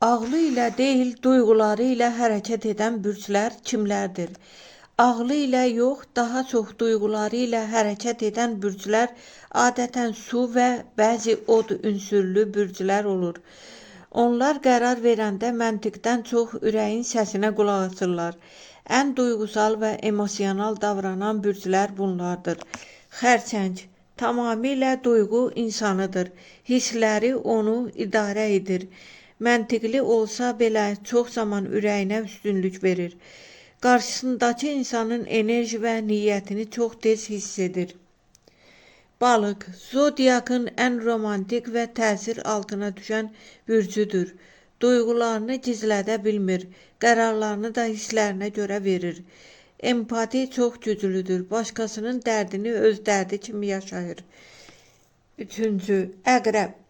Ağlı ilə deyil, duyğuları ilə hərəkət edən bürclər kimlərdir? Ağlı ilə yox, daha çox duyğuları ilə hərəkət edən bürclər adətən su və bəzi od ünsürlü bürclər olur. Onlar qərar verəndə məntiqdən çox ürəyin səsinə qulaq asırlar. Ən duyğusal və emosional davranan bürclər bunlardır. Xərçəng tamamilə duyğu insanıdır. Hissləri onu idarə edir. Məntiqli olsa belə çox zaman ürəyinə üstünlük verir. Qarşısındakı insanın enerji və niyyətini çox tez hiss edir. Balıq zodiakın ən romantik və təsir altına düşən bürcüdür. Duyğularını gizlədə bilmir, qərarlarını da hisslərinə görə verir. Empati çox güclüdür, başqasının dərdini öz dərdi kimi yaşayır. 3. Əqrəb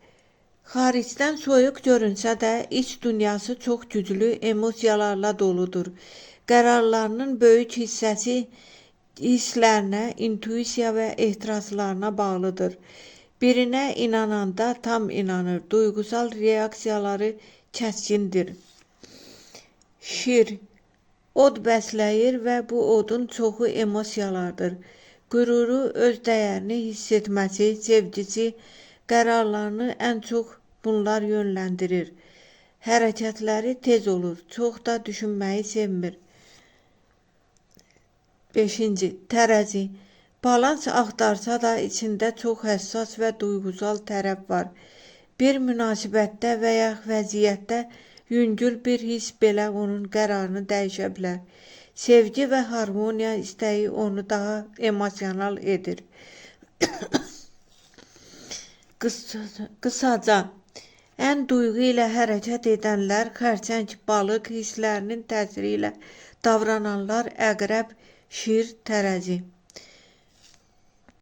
xaricdən soyuq görünsə də iç dünyası çox güclü emosiyalarla doludur. Qərarlarının böyük hissəsi hisslərinə, intuisiya və ehtiraslarına bağlıdır. Birinə inananda tam inanır, duyğusal reaksiyaları kəskindir. Şir od bəsləyir və bu odun çoxu emosiyalardır. Qüruru, öz dəyərini hiss etməsi, sevgisi, qərarlarını ən çox bunlar yönləndirir. Hərəkətləri tez olur, çox da düşünməyi sevmir. 5. Tərəzi balans axtarsa da içində çox həssas və duyğusal tərəf var. Bir münasibətdə və ya vəziyyətdə yüngül bir hiss belə onun qərarını dəyişə bilər. Sevgi və harmoniya istəyi onu daha emosional edir. Qısaca, ən duyğu ilə hərəkət edənlər, xərçəng, balıq hisslərinin təsiri ilə davrananlar, əqrəb, şir, tərəzi.